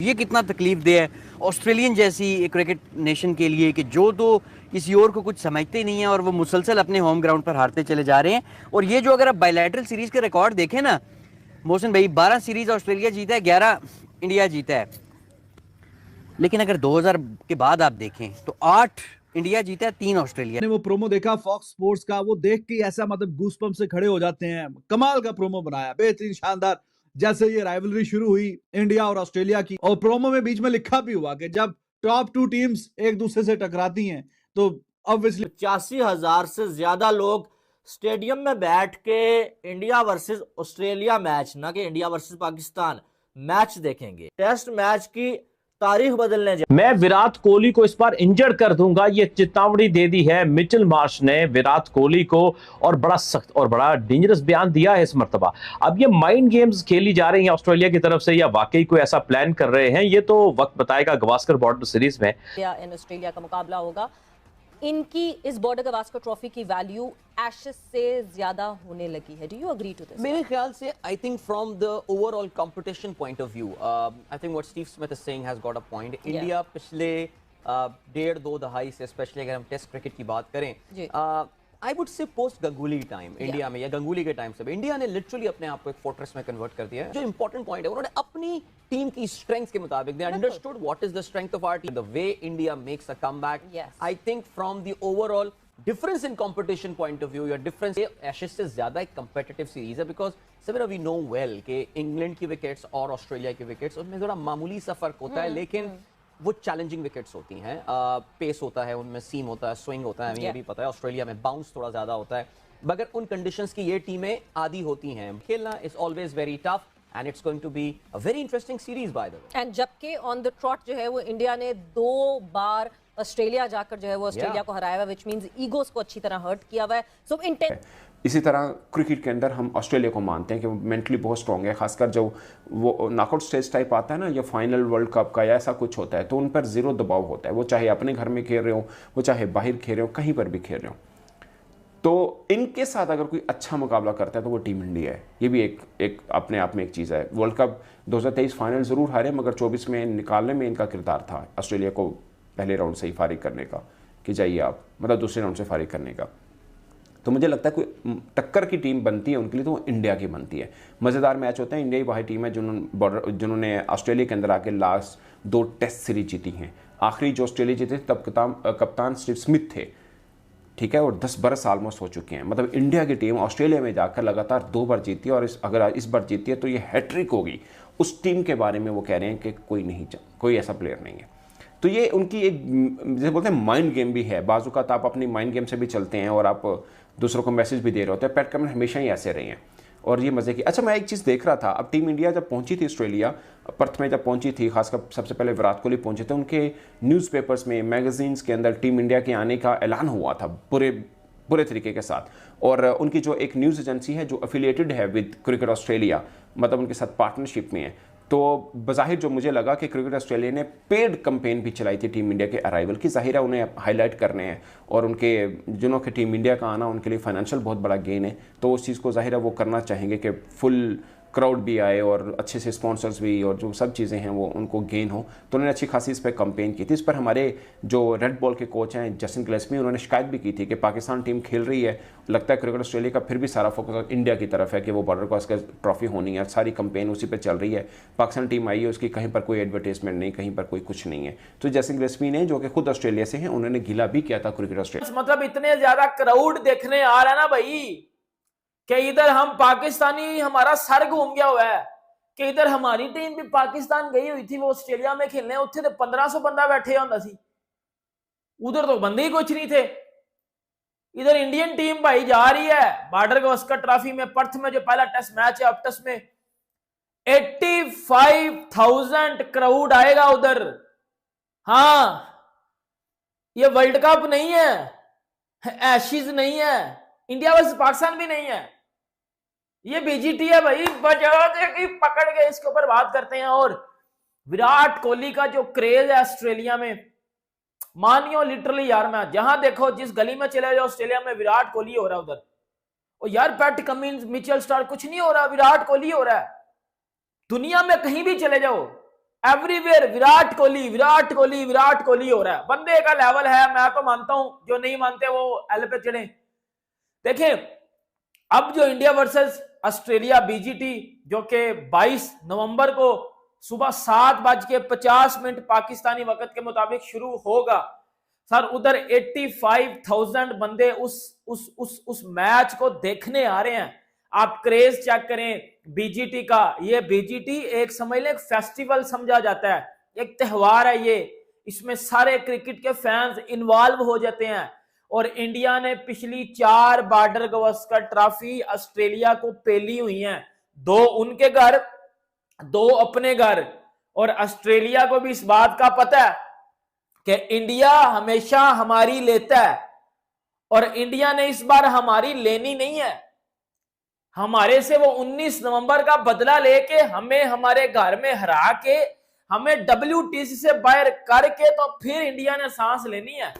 ये कितना तकलीफ दे है ऑस्ट्रेलियन जैसी क्रिकेट नेशन के लिए कि जो तो किसी और को कुछ समझते नहीं है और वो मुसलसल अपने होम ग्राउंड पर हारते चले जा रहे हैं। और ये जो अगर आप बायलैटरल सीरीज के रिकॉर्ड देखें ना मोहसिन भाई, 12 सीरीज ऑस्ट्रेलिया जीता है, 11 इंडिया जीता है। लेकिन अगर 2000 के बाद आप देखें तो 8 इंडिया जीता है, 3 ऑस्ट्रेलिया। ने वो प्रोमो देखा फॉक्स स्पोर्ट्स का, वो देख के ऐसा मतलब गूसबम्प से खड़े हो जाते हैं। कमाल का प्रोमो बनाया, बेहतरीन, शानदार। जैसे ये राइवलरी शुरू हुई इंडिया और ऑस्ट्रेलिया की, और प्रोमो में बीच में लिखा भी हुआ कि जब टॉप 2 टीम्स एक दूसरे से टकराती हैं तो ऑब्वियसली 85,000 से ज्यादा लोग स्टेडियम में बैठ के इंडिया वर्सेस ऑस्ट्रेलिया मैच, ना कि इंडिया वर्सेस पाकिस्तान मैच देखेंगे। टेस्ट मैच की तारीख बदलने जा मैं विराट कोहली को इस बार इंजर्ड कर दूंगा, ये चेतावनी दे दी है मिचेल मार्श ने विराट कोहली को, और बड़ा सख्त और बड़ा डेंजरस बयान दिया है इस मर्तबा। अब ये माइंड गेम्स खेली जा रही हैं ऑस्ट्रेलिया की तरफ से या वाकई कोई ऐसा प्लान कर रहे हैं, ये तो वक्त बताएगा। गवास्कर बॉर्डर सीरीज में इन ऑस्ट्रेलिया का मुकाबला होगा। इनकी इस बॉर्डर गवास्कर ट्रॉफी की वैल्यू एशेस से ज्यादा होने लगी है। Do you agree to this? मेरे ख्याल से I think from the overall competition point of view I think what Steve Smith is saying has got a point. India पिछले 1.5-2 दहाई से, स्पेशली अगर हम टेस्ट क्रिकेट की बात करें, I would say post Ganguly time India में, या गंगूली के टाइम से इंडिया ने लिटरली अपने आप को एक फोर्ट्रेस में कन्वर्ट कर दिया है। जो इंपॉर्टेंट पॉइंट है, उन्होंने अपनी टीम की स्ट्रेंथ के मुताबिक they understood what is the strength of our team, the way India makes a comeback. I think from the overall difference in competition point of view, या डिफरेंस एशेस से ज्यादा एक कंपेटिटिव सीरीज है, because Sameera we know well कि England की wickets और Australia की wickets उनमें थोड़ा मामूली सा फर्क होता है, लेकिन वो चैलेंजिंग विकेट्स होती हैं। पेस होता है उनमें, सीम होता है, स्विंग होता है, हमें ये भी पता है। ऑस्ट्रेलिया में बाउंस थोड़ा ज्यादा होता है, मगर उन कंडीशंस की ये टीमें आदी होती हैं। खेलना is always very tough and it's going to be a very interesting series by the way. And जबकि ऑन द ट्रॉट जो है वो इंडिया ने 2 बार ऑस्ट्रेलिया जाकर जो है वो ऑस्ट्रेलिया को हराया हुआ, व्हिच मींस ईगोस को अच्छी तरह हर्ट किया हुआ है। सो इंटेंस इसी तरह क्रिकेट के अंदर हम ऑस्ट्रेलिया को मानते हैं कि वो मेंटली बहुत स्ट्रॉन्ग है, खासकर जब वो नॉकआउट स्टेज टाइप आता है ना, या फाइनल वर्ल्ड कप का या ऐसा कुछ होता है, तो उन पर जीरो दबाव होता है। वो चाहे अपने घर में खेल रहे हो, वो चाहे बाहर खेल रहे हो, कहीं पर भी खेल रहे हो। तो इनके साथ अगर कोई अच्छा मुकाबला करता है तो वो टीम इंडिया है। ये भी एक अपने आप में एक चीज़ है। वर्ल्ड कप 2023 फाइनल ज़रूर हारे, मगर 24 में निकालने में इनका किरदार था ऑस्ट्रेलिया को पहले राउंड से ही फारिग करने का, कि जाइए आप, मतलब दूसरे राउंड से फारिग करने का। तो मुझे लगता है कोई टक्कर की टीम बनती है उनके लिए तो वो इंडिया की बनती है। मज़ेदार मैच होते हैं। इंडिया ही वही टीम है जिन्होंने ऑस्ट्रेलिया के अंदर आके लास्ट 2 टेस्ट सीरीज जीती हैं। आखिरी जो ऑस्ट्रेलिया जीते थे तब कप्तान स्टीव स्मिथ थे, ठीक है, और 10 बरस ऑलमोस्ट हो चुके हैं। मतलब इंडिया की टीम ऑस्ट्रेलिया में जाकर लगातार 2 बार जीती है, और अगर इस बार जीती है तो ये हैट्रिक होगी। उस टीम के बारे में वो कह रहे हैं कि कोई ऐसा प्लेयर नहीं है। तो ये उनकी एक, जैसे बोलते हैं, माइंड गेम भी है। बाजू का आप अपनी माइंड गेम से भी चलते हैं और आप दूसरों को मैसेज भी दे रहे होते हैं। पैट कमिंस हमेशा ही ऐसे रहे हैं और ये मज़े की। अच्छा, मैं एक चीज़ देख रहा था, अब टीम इंडिया जब पहुंची थी ऑस्ट्रेलिया, पर्थ में जब पहुंची थी, खासकर सबसे पहले विराट कोहली पहुंचे थे, उनके न्यूज़पेपर्स में, मैगजीन्स के अंदर टीम इंडिया के आने का ऐलान हुआ था पूरे तरीके के साथ। और उनकी जो एक न्यूज़ एजेंसी है जो एफिलिएटेड है विद क्रिकेट ऑस्ट्रेलिया, मतलब उनके साथ पार्टनरशिप में है, तो बज़ाहिर जो मुझे लगा कि क्रिकेट ऑस्ट्रेलिया ने पेड कैंपेन भी चलाई थी टीम इंडिया के अराइवल की। ज़ाहिर है उन्हें हाईलाइट करने हैं, और उनके जिन्हों के टीम इंडिया का आना उनके लिए फाइनेंशियल बहुत बड़ा गेन है, तो उस चीज़ को ज़ाहिर है वो करना चाहेंगे कि फुल क्राउड भी आए और अच्छे से स्पॉन्सर्स भी, और जो सब चीज़ें हैं वो उनको गेन हो। तो उन्होंने अच्छी खासी इस पर कंपेन की थी। इस पर हमारे जो रेड बॉल के कोच हैं जस्टिन गिलेस्पी, उन्होंने शिकायत भी की थी कि पाकिस्तान टीम खेल रही है, लगता है क्रिकेट ऑस्ट्रेलिया का फिर भी सारा फोकस इंडिया की तरफ है कि वो बॉर्डर क्रॉस ट्रॉफी होनी है, सारी कंपेन उसी पर चल रही है। पाकिस्तान टीम आई है, उसकी कहीं पर कोई एडवर्टाइजमेंट नहीं, कहीं पर कोई कुछ नहीं है। तो जस्टिन गिलेस्पी ने, जो कि खुद ऑस्ट्रेलिया से हैं, उन्होंने गिला भी किया था क्रिकेट ऑस्ट्रेलिया। मतलब इतने ज्यादा क्राउड देखने आ रहा है ना भाई, कि इधर हम पाकिस्तानी, हमारा सर घूम गया हुआ है कि इधर हमारी टीम भी पाकिस्तान गई हुई थी, वो ऑस्ट्रेलिया में खेलने, उत्थे तो 1500 बंदा बैठे होंदा सी, उधर तो बंदे ही कुछ नहीं थे। इधर इंडियन टीम भाई जा रही है बॉर्डर गवास्कर ट्रॉफी में, पर्थ में जो पहला टेस्ट मैच है, अब टेस्ट में 85,000 क्राउड आएगा उधर। हाँ, ये वर्ल्ड कप नहीं है, एशेज नहीं है, इंडिया वर्सेस पाकिस्तान भी नहीं है, ये बीजीटी है भाई। बजा के पकड़ के इसके ऊपर बात करते हैं। और विराट कोहली का जो क्रेज है ऑस्ट्रेलिया में, मानियो लिटरली यार, मैं जहां देखो, जिस गली में चले जाओ ऑस्ट्रेलिया में, विराट कोहली हो रहा है उधर। और यार पैट कमिंस, मिचेल स्टार्क, कुछ नहीं हो रहा, विराट कोहली हो रहा है। दुनिया में कहीं भी चले जाओ, एवरीवेयर विराट कोहली विराट कोहली विराट कोहली हो रहा है। बंदे का लेवल है, मैं तो मानता हूं, जो नहीं मानते वो एल पे चढ़े। देखें, अब जो इंडिया वर्सेस ऑस्ट्रेलिया बीजीटी जो कि 22 नवंबर को सुबह 7:50 पाकिस्तानी वक्त के मुताबिक शुरू होगा सर, उधर 85,000 बंदे उस मैच को देखने आ रहे हैं। आप क्रेज चेक करें बीजीटी का। ये बीजीटी एक समझ लें फेस्टिवल समझा जाता है, एक त्योहार है ये। इसमें सारे क्रिकेट के फैंस इन्वॉल्व हो जाते हैं। और इंडिया ने पिछली 4 बॉर्डर गवस्कर ट्रॉफी ऑस्ट्रेलिया को पेली हुई हैं, 2 उनके घर 2 अपने घर। और ऑस्ट्रेलिया को भी इस बात का पता है कि इंडिया हमेशा हमारी लेता है, और इंडिया ने इस बार हमारी लेनी नहीं है। हमारे से वो 19 नवंबर का बदला लेके हमें हमारे घर में हरा के हमें WTC से बाहर करके तो फिर इंडिया ने सांस लेनी है।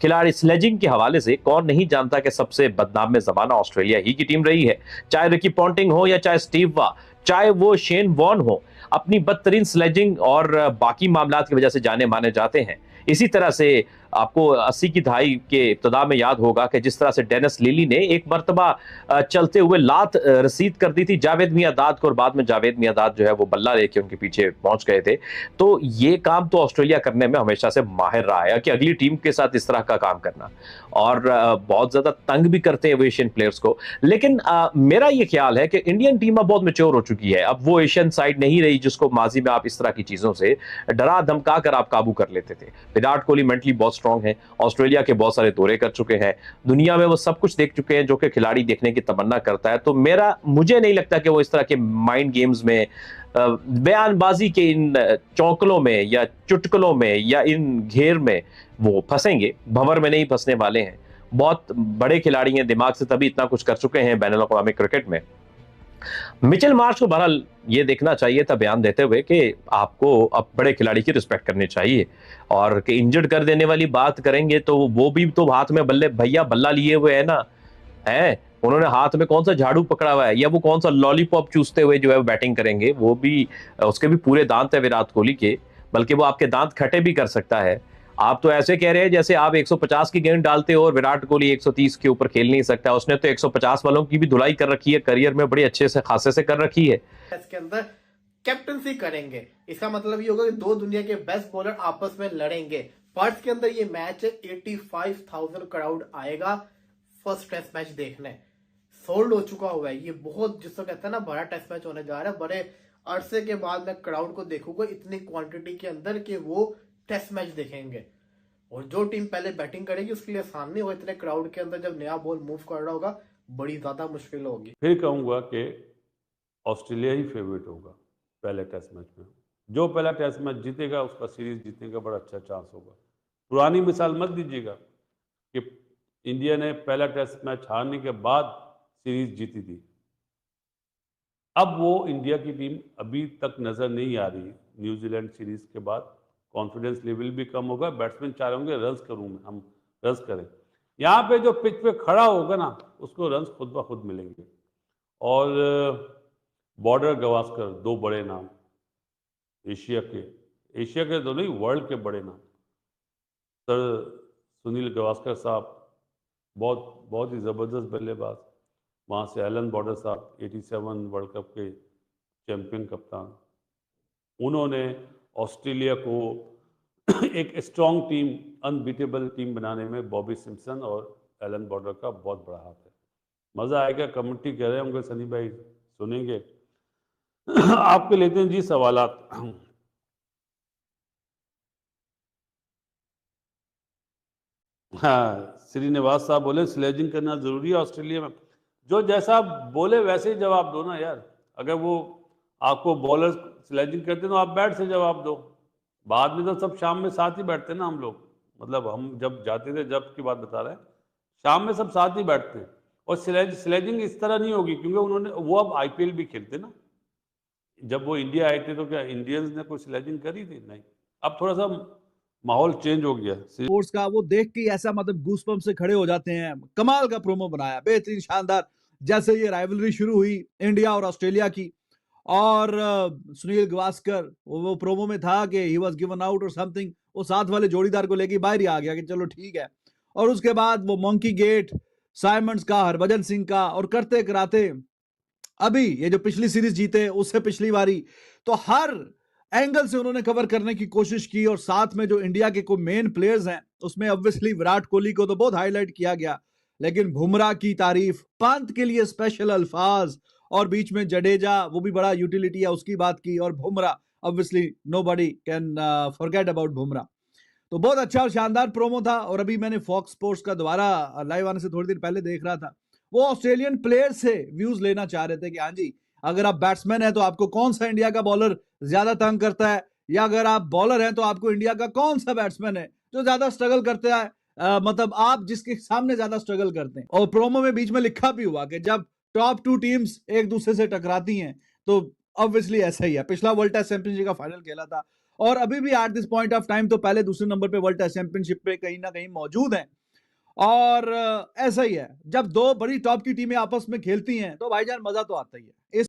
खिलाड़ी स्लेजिंग के हवाले से कौन नहीं जानता कि सबसे बदनाम जमाना ऑस्ट्रेलिया ही की टीम रही है। चाहे रिकी पॉन्टिंग हो या चाहे स्टीव वा, चाहे वो शेन वॉर्न हो, अपनी बदतरीन स्लेजिंग और बाकी मामलात की वजह से जाने माने जाते हैं। इसी तरह से आपको 80 की दहाई के इब्तिदा में याद होगा कि जिस तरह से डेनिस लिली ने एक मरतबा चलते हुए लात रसीद कर दी थी जावेद मियांदाद को, और बाद में जावेद मियांदाद जो है वो बल्ला लेके उनके पीछे पहुंच गए थे। तो ये काम तो ऑस्ट्रेलिया करने में हमेशा से माहिर रहा है कि अगली टीम के साथ इस तरह का काम करना, और बहुत ज्यादा तंग भी करते हैं वो एशियन प्लेयर्स को। लेकिन मेरा ये ख्याल है कि इंडियन टीम अब बहुत मैच्योर हो चुकी है। अब वो एशियन साइड नहीं रही जिसको माजी में आप इस तरह की चीजों से डरा धमका कर आप काबू कर लेते थे। विराट कोहली मेंटली बहुत स्ट्रांग है, ऑस्ट्रेलिया के बहुत सारे दौरे कर चुके हैं, दुनिया में वो सब कुछ देख चुके हैं जो कि खिलाड़ी देखने की तमन्ना करता है। तो मुझे नहीं लगता कि वो इस तरह के माइंड गेम्स में, बयानबाजी के इन चौकलों में या चुटकुलों में या इन घेर में वो फंसेंगे। भंवर में नहीं फंसने वाले हैं। बहुत बड़े खिलाड़ी हैं, दिमाग से तभी इतना कुछ कर चुके हैं बैनुल-अक़वामी क्रिकेट में। मिचेल मार्श को बहरहाल ये देखना चाहिए था बयान देते हुए कि आपको अब बड़े खिलाड़ी की रिस्पेक्ट करनी चाहिए, और कि इंजर्ड कर देने वाली बात करेंगे तो वो भी तो हाथ में बल्ला लिए हुए है ना, है उन्होंने हाथ में कौन सा झाड़ू पकड़ा हुआ है या वो कौन सा लॉलीपॉप चूसते हुए जो है बैटिंग करेंगे। वो भी उसके भी पूरे दांत है विराट कोहली के, बल्कि वो आपके दांत खट्टे भी कर सकता है। आप तो ऐसे कह रहे हैं जैसे आप 150 की गेंद डालते हो और विराट कोहली 130 के ऊपर खेल नहीं सकता। उसने तो 150 वालों की भी धुलाई कर रखी है, करियर में बड़ी अच्छे से खासे से कर रखी है। इसके अंदर कैप्टनसी करेंगे, इसका मतलब ये होगा कि 2 दुनिया के बेस्ट बॉलर आपस में लड़ेंगे। पर्थ के अंदर ये मैच है, 85,000 क्राउड आएगा फर्स्ट टेस्ट मैच देखने। सोल्ड हो चुका हुआ है ये, बहुत जिसको कहते हैं ना बड़ा टेस्ट मैच होने जा रहा है। बड़े अरसे के बाद मैं क्राउड को देखूंगा इतनी क्वांटिटी के अंदर कि वो टेस्ट मैच देखेंगे। और जो टीम पहले बैटिंग करेगी उसके लिए आसान नहीं होगा, इतने क्राउड के अंदर जब नया बॉल मूव कर रहा होगा बड़ी ज्यादा मुश्किल होगी। फिर कहूंगा कि ऑस्ट्रेलिया ही फेवरेट होगा पहले टेस्ट मैच में। जो पहला टेस्ट मैच जीतेगा उसका सीरीज जीतने का बड़ा अच्छा चांस होगा। पुरानी मिसाल मत दीजिएगा कि इंडिया ने पहला टेस्ट मैच हारने के बाद सीरीज जीती थी। अब वो इंडिया की टीम अभी तक नजर नहीं आ रही। न्यूजीलैंड सीरीज के बाद कॉन्फिडेंस लेवल भी कम होगा, बैट्समैन चाह रहे होंगे रन्स करूँ हम रन्स करें। यहाँ पे जो पिच पे खड़ा होगा ना उसको रन्स खुद ब खुद मिलेंगे। और बॉर्डर गवास्कर 2 बड़े नाम एशिया के 2 नहीं वर्ल्ड के बड़े नाम। सर सुनील गावस्कर साहब बहुत ही ज़बरदस्त बल्लेबाज। वहाँ से एलन बॉर्डर साहब 87 वर्ल्ड कप के चैंपियन कप्तान। उन्होंने ऑस्ट्रेलिया को एक स्ट्रॉन्ग टीम, अनबीटेबल टीम बनाने में बॉबी सिम्पसन और एलन बॉर्डर का बहुत बड़ा हाथ है। मज़ा आएगा। कमेंट्री कह रहे होंगे सनी भाई, सुनेंगे। आपके लेते हैं जी सवालात। हाँ, श्रीनिवास साहब बोले स्लेजिंग करना जरूरी है ऑस्ट्रेलिया में। जो जैसा बोले वैसे ही जवाब दो ना यार। अगर वो आपको बॉलर स्लेजिंग करते तो आप बैट से जवाब दो। बाद में तो सब शाम में साथ ही बैठते ना हम लोग, मतलब हम जब जाते थे, जब की बात बता रहे हैं, शाम में सब साथ ही बैठते हैं। और स्लेजिंग इस तरह नहीं होगी क्योंकि वो अब IPL भी खेलते ना। जब वो इंडिया आए थे तो क्या इंडियंस ने कोई स्लेजिंग करी थी? नहीं। अब थोड़ा सा माहौल चेंज हो गया स्पोर्ट्स का। वो देख के ऐसा मतलब गूसबम्प से खड़े हो जाते हैं। कमाल का प्रोमो बनाया, बेहतरीन शानदार। जैसे ये राइवलरी शुरू हुई इंडिया और ऑस्ट्रेलिया की, और सुनील गावस्कर वो प्रोमो में था कि ही वाज गिवन आउट और समथिंग, वो साथ वाले जोड़ीदार को लेके बाहर ही आ गया कि चलो ठीक है। और उसके बाद वो मंकी गेट, साइमंड्स का, हरभजन सिंह का, और करते कराते अभी ये जो पिछली सीरीज जीते उससे पिछली बारी, तो हर एंगल से उन्होंने कवर करने की कोशिश की। और साथ में जो इंडिया के कोई मेन प्लेयर्स हैं उसमें ऑब्वियसली विराट कोहली को तो बहुत हाईलाइट किया गया, लेकिन बुमराह की तारीफ, पंत के लिए स्पेशल अल्फाज, और बीच में जडेजा, वो भी बड़ा यूटिलिटी है, उसकी बात की। और Bumrah obviously nobody can forget about Bumrah. तो बहुत अच्छा और शानदार प्रोमो था। और अभी मैंने फॉक्स स्पोर्ट्स का दोबारा लाइव आने से थोड़ी देर पहले देख रहा था, वो ऑस्ट्रेलियन प्लेयर से व्यूज लेना चाह रहे थे कि हाँ जी, अगर आप बैट्समैन हैं तो आपको कौन सा इंडिया का बॉलर ज्यादा तंग करता है, या अगर आप बॉलर हैं तो आपको इंडिया का कौन सा बैट्समैन है जो ज्यादा स्ट्रगल करता है, मतलब आप जिसके सामने ज्यादा स्ट्रगल करते हैं। और प्रोमो में बीच में लिखा भी हुआ कि जब टॉप 2 टीम्स एक दूसरे से टकराती हैं तो ऑब्वियसली ऐसा ही है। पिछला वर्ल्ड टेस्ट चैंपियनशिप का फाइनल खेला था, और अभी भी at this point of time तो पहले दूसरे नंबर पे वर्ल्ड टेस्ट चैंपियनशिप पे कहीं ना कहीं मौजूद हैं। और ऐसा ही है, जब दो बड़ी टॉप की टीमें आपस में खेलती हैं तो भाईजान मजा तो आता ही है। इस